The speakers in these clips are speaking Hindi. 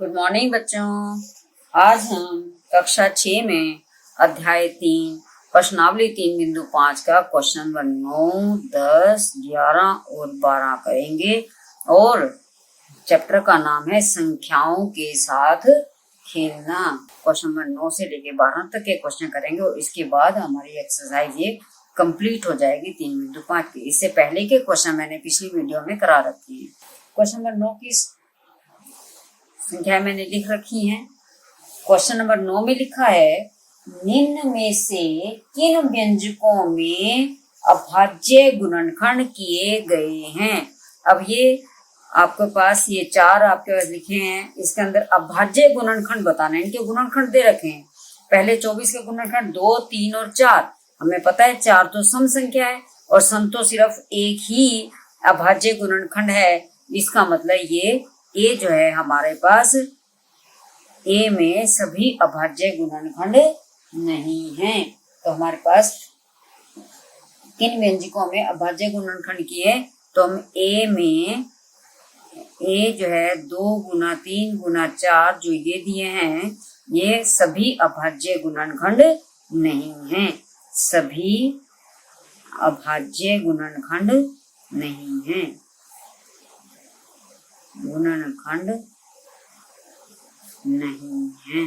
गुड मॉर्निंग बच्चों। आज हम कक्षा 6 में अध्याय 3 प्रश्नावली 3.5 का क्वेश्चन नंबर 9, 10, 11 और 12 करेंगे और चैप्टर का नाम है संख्याओं के साथ खेलना। क्वेश्चन नंबर 9 से लेके 12 तक के क्वेश्चन करेंगे और इसके बाद हमारी एक्सरसाइज ये कंप्लीट हो जाएगी 3.5 की। इससे पहले के क्वेश्चन मैंने पिछली वीडियो में करा रखे हैं। क्वेश्चन नंबर 9 की संख्या मैंने लिख रखी है। क्वेश्चन नंबर 9 में लिखा है, निम्न में से किन व्यंजकों में अभाज्य गुणनखंड किए गए हैं। अब ये आपके पास ये 4 आपके पास लिखे हैं, इसके अंदर अभाज्य गुणनखंड बताना है। इनके गुणनखंड दे रखे हैं। पहले 24 के गुणनखंड 2, 3 और 4। हमें पता है 4 तो सम संख्या है और सम तो सिर्फ एक ही अभाज्य गुणनखंड है। इसका मतलब ये जो है हमारे पास ए में सभी अभाज्य गुणनखंड नहीं है। तो हमारे पास किन व्यंजकों में अभाज्य गुणनखंड किए, तो हम ए में ए जो है 2 गुना 3 गुना 4 जो ये दिए हैं, ये सभी अभाज्य गुणनखंड नहीं है। सभी अभाज्य गुणनखंड नहीं है। गुणनखंड नहीं है।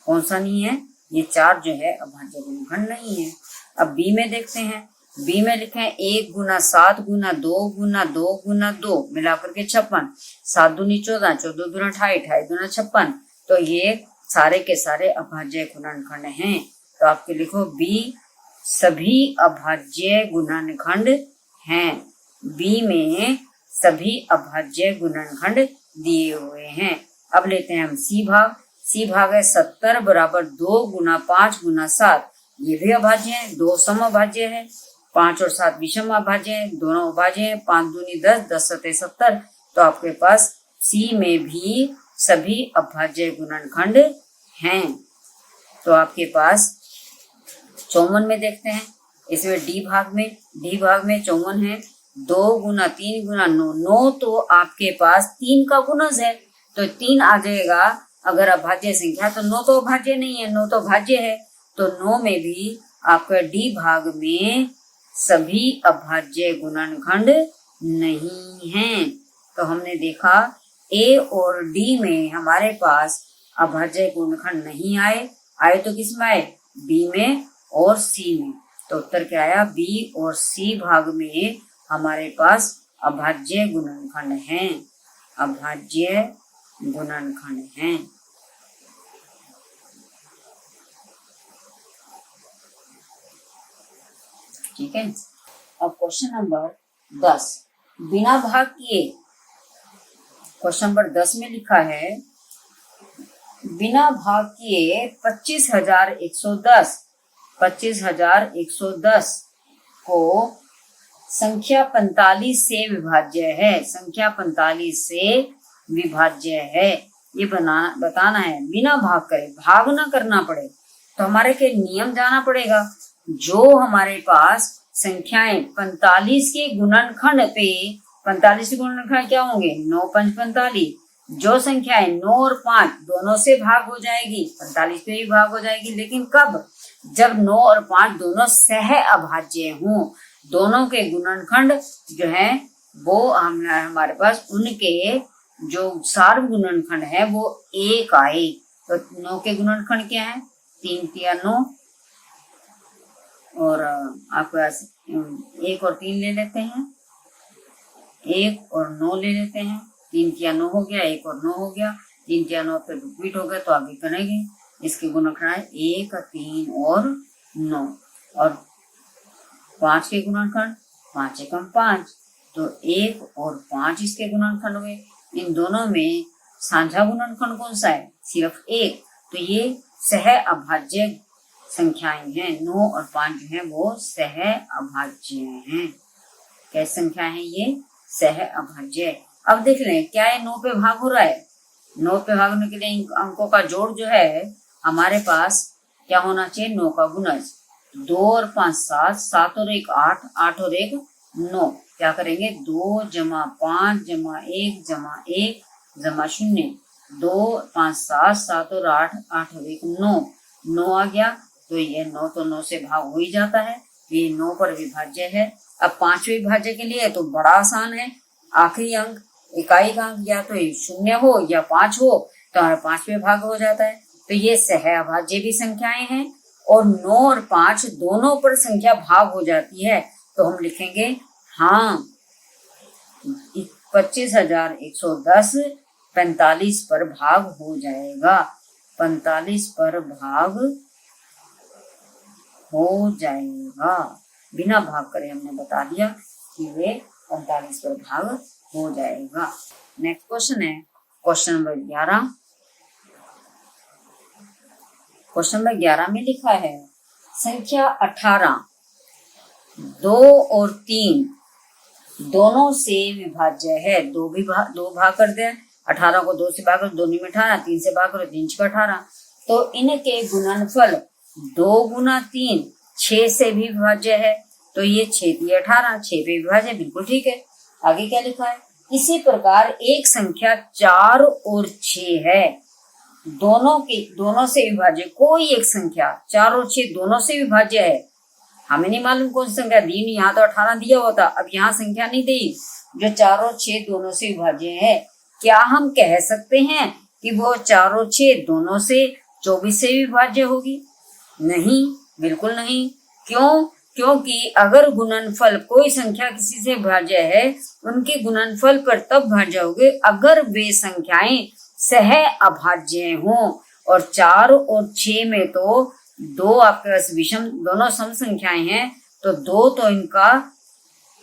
कौन सा नहीं है? ये 4 जो है अभाज्य गुणनखंड नहीं है। अब बी में देखते हैं। बी में लिखे हैं 1 गुना 7 गुना 2 गुना 2 गुना 2 मिलाकर के 56। 7 दूनी 14, 14 दूना 28, 28 दूना 56। तो ये सारे के सारे अभाज्य गुणनखंड हैं। तो आपके लिखो बी सभी अभाज्य गुणनखंड हैं। बी में सभी अभाज्य गुणनखंड दिए हुए हैं। अब लेते हैं हम सी भाग। सी भाग है 70 बराबर 2 गुना 5 गुना 7। ये भी अभाज्य है। 2 सम अभाज्य है, 5 और 7 विषम अभाज्य है, दोनों अभाज्य है। 5 दूनी 10, 10 सते 70। तो आपके पास सी में भी सभी अभाज्य गुणनखंड हैं। तो आपके पास 54 में देखते हैं। इसमें डी भाग में 54 है 2 गुना 3 गुना 9। 9 तो आपके पास 3 का गुणज है, तो 3 आ जाएगा। अगर अभाज्य संख्या तो 9 तो अभाज्य नहीं है, 9 तो भाज्य है। तो 9 में भी आपका डी भाग में सभी अभाज्य गुणनखंड नहीं हैं। तो हमने देखा ए और डी में हमारे पास अभाज्य गुणनखंड नहीं आए तो किस में आए? बी में और सी में। तो उत्तर क्या आया? बी और सी भाग में हमारे पास अभाज्य गुणनखंड हैं। अभाज्य गुणनखंड हैं। ठीक है। अब क्वेश्चन नंबर 10 बिना भाग किए। क्वेश्चन नंबर 10 में लिखा है, बिना भाग किए 25,110 को संख्या 45 से विभाज्य है। संख्या 45 से विभाज्य है। ये बताना है। बिना भाग करे, भाग ना करना पड़े, तो हमारे के नियम जाना पड़ेगा। जो हमारे पास संख्याएं 45 के गुणनखंड पे, 45 के गुणनखंड क्या होंगे? 9 5 45। जो संख्याएं 9 और 5 दोनों से भाग हो जाएगी, 45 पे भी भाग हो जाएगी। लेकिन कब? जब 9 और 5 दोनों सह अभाज्य हों। दोनों के गुणनखंड जो है वो हमारे पास उनके जो सार्व गुणनखंड है वो 1 आए। तो 9 के गुणनखंड क्या है? 3 तिया 9 और आपके पास 1 और 3 ले लेते हैं। 1 और 9 ले लेते हैं। 3 तिया 9 हो गया, 1 और 9 हो गया। 3 तिया 9 पे रिपीट हो गया, तो आगे करेंगे। इसके गुणनखंड है 1, 3 और 9। और 5 के गुणनखंड 5 एकम 5, तो 1 और 5 इसके गुणनखंड हुए। इन दोनों में साझा गुणनखंड कौन सा है? सिर्फ 1। तो ये सह अभाज्य संख्याएं हैं। 9 और 5 जो है वो सह अभाज्य हैं। कैसी संख्या है ये? सह अभाज्य। अब देख लें क्या ये 9 पे भाग हो रहा है? 9 पे भाग होने के लिए अंकों का जोड़ जो है हमारे पास क्या होना चाहिए? 9 का गुणज। 2 और 5 7, 7 और 1 8, 8 और 1 9। क्या करेंगे? 2 जमा 5 जमा 1 जमा 1 जमा 0। 2 5 7, 7 और 8, 8 और 1 9, 9 आ गया। तो ये 9 तो 9 से भाग हो ही जाता है, ये 9 पर विभाज्य है। अब पांचवें विभाज्य के लिए तो बड़ा आसान है, आखिरी अंक इकाई का अंक या तो 0 हो या 5 हो तो हमारा पांचवें भाग हो जाता है। तो ये सह अभाज्य भी संख्याएं हैं और 9 और 5 दोनों पर संख्या भाग हो जाती है। तो हम लिखेंगे हाँ 25,110 45 पर भाग हो जाएगा, 45 पर भाग हो जाएगा। बिना भाग करे हमने बता दिया कि वे 45 पर भाग हो जाएगा। नेक्स्ट क्वेश्चन है क्वेश्चन नंबर 11। क्वेश्चन नंबर 11 में लिखा है संख्या 18 2 और 3 दोनों से विभाज्य है। दो भाग कर दे, 18 को 2 से भाग करो 2 में 18, 3 से भाग करो 3 का 18। तो इनके गुणनफल 2 गुना 3 6 से भी विभाज्य है। तो ये 6 3 18, 6 पे विभाज्य, बिल्कुल ठीक है। आगे क्या लिखा है, इसी प्रकार एक संख्या 4 और 6 है, दोनों से विभाज्य। कोई एक संख्या 4 और 6 दोनों से विभाज्य है। हमें नहीं मालूम कौन सी संख्या दी, यहाँ तो 18 दिया हुआ था, अब यहाँ संख्या नहीं दी जो 4 और 6 दोनों से विभाज्य है। क्या हम कह सकते हैं कि वो 4 और 6 दोनों से 24 से विभाज्य होगी? नहीं, बिल्कुल नहीं। क्यों? क्योंकि अगर गुणनफल कोई संख्या किसी से विभाज्य है, उनके गुणनफल पर तब भाज्य होंगे अगर वे संख्याएं सह अभाज्य हों। और 4 और 6 में तो दो आपके पास विषम दोनों सम संख्याएं हैं, तो 2 तो इनका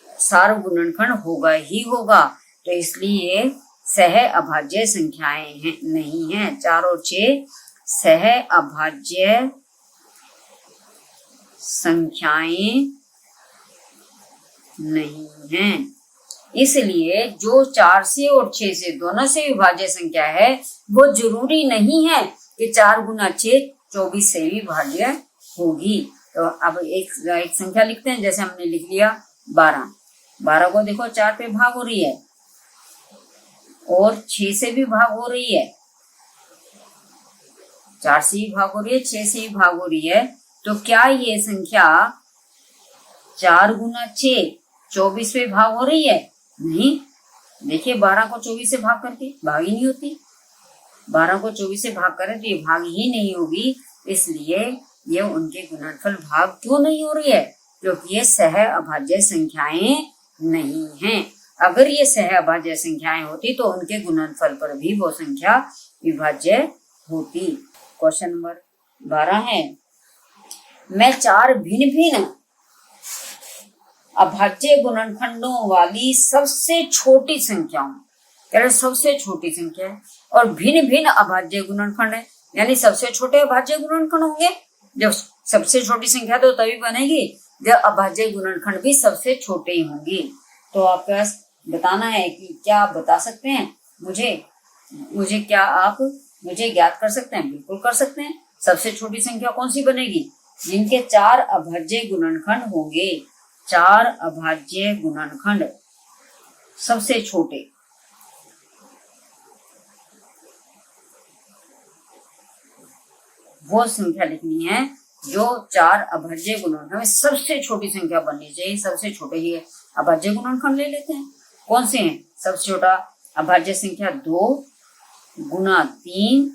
सार्वगुणनखंड होगा ही होगा। तो इसलिए सह अभाज्य संख्याएं हैं, नहीं है। 4 और 6 सह अभाज्य संख्याएं नहीं हैं। इसलिए जो 4 से और 6 से दोनों से विभाज्य संख्या है, वो जरूरी नहीं है कि 4 गुना 6 24 से भी विभाज्य होगी। तो अब एक संख्या लिखते हैं, जैसे हमने लिख लिया 12। 12 को देखो 4 पे भाग हो रही है और 6 से भी भाग हो रही है, 4 से भी भाग हो रही है, 6 से भी भाग हो रही है। तो क्या ये संख्या 4 गुना 6 24 पे भाग हो रही है? नहीं। देखिए 12 को 24 से भाग करके भाग ही नहीं होती, 12 को 24 से भाग करें तो ये भाग ही नहीं होगी। इसलिए ये उनके गुणनफल भाग क्यों नहीं हो रही है? क्योंकि ये सह अभाज्य संख्याएं नहीं हैं। अगर ये सह अभाज्य संख्याएं होती तो उनके गुणनफल पर भी वो संख्या विभाज्य होती। क्वेश्चन नंबर 12 है, मैं 4 भिन्न भिन्न अभाज्य गुणनखंडों वाली सबसे छोटी संख्याओं, सबसे छोटी संख्या है और भिन्न भिन्न अभाज्य गुणनखंड है, यानी सबसे छोटे अभाज्य गुणनखंड होंगे। जब सबसे छोटी संख्या तो तभी बनेगी जब अभाज्य गुणनखंड भी सबसे छोटे ही होंगी। तो आपके पास बताना है कि क्या आप बता सकते हैं मुझे क्या आप मुझे ज्ञात कर सकते हैं? बिल्कुल कर सकते हैं। सबसे छोटी संख्या कौन सी बनेगी? जिनके 4 अभाज्य गुणनखंड होंगे, 4 अभाज्य गुणनखंड सबसे छोटे। वो संख्या लिखनी है जो 4 अभाज्य गुणनखंड में सबसे छोटी संख्या बननी चाहिए। सबसे छोटे ही अभाज्य गुणनखंड ले लेते हैं। कौन से हैं? सबसे छोटा अभाज्य संख्या 2 गुना 3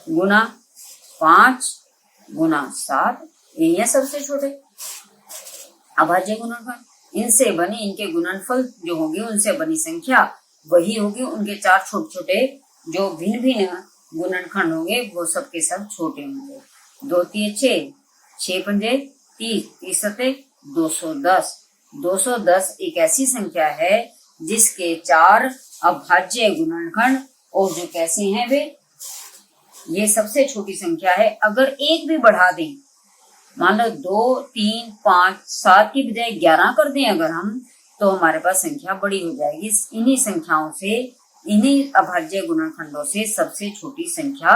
गुना 5 गुना 7, ये सबसे छोटे अभाज्य गुणनखंड। इनसे बनी, इनके गुणनफल जो होंगे उनसे बनी संख्या वही होगी। उनके 4 छोटे छोटे जो भिन्न भिन्न गुणनखंड होंगे वो सबके सब छोटे होंगे। 2 3 6, 6 पंजे 30, 30 सते 210। 210 एक ऐसी संख्या है जिसके 4 अभाज्य गुणनखंड और जो कैसे हैं वे, ये सबसे छोटी संख्या है। अगर एक भी बढ़ा दें, मान लो 2 3 5 7 की बजाय 11 कर दें अगर हम, तो हमारे पास संख्या बड़ी हो जाएगी। इन्हीं संख्याओं से, इन्हीं अभाज्य गुणनखंडों से सबसे छोटी संख्या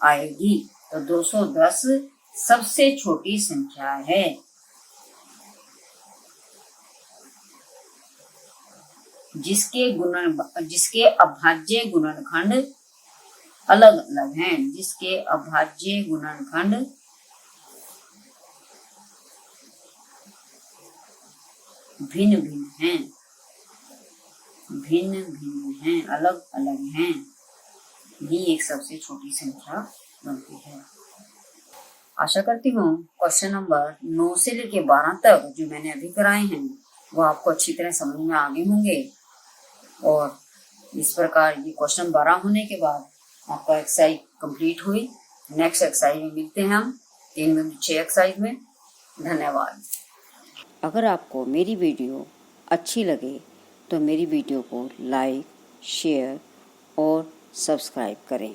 आएगी। तो 210 सबसे छोटी संख्या है। जिसके अभाज्य गुणनखंड अलग अलग हैं, जिसके अभाज्य गुणनखंड भिन्न भिन्न हैं, भिन्न भिन्न हैं, अलग अलग हैं, ये एक सबसे छोटी संख्या बनती है। आशा करती हूँ क्वेश्चन नंबर 9 से लेके 12 तक जो मैंने अभी कराए हैं वो आपको अच्छी तरह समझ में आ गए होंगे। और इस प्रकार ये क्वेश्चन 12 होने के बाद आपका एक्सरसाइज कंप्लीट हुई। नेक्स्ट एक्सरसाइज में मिलते हैं हम 3 में 6 एक्सरसाइज में। धन्यवाद। अगर आपको मेरी वीडियो अच्छी लगे तो मेरी वीडियो को लाइक, शेयर और सब्सक्राइब करें।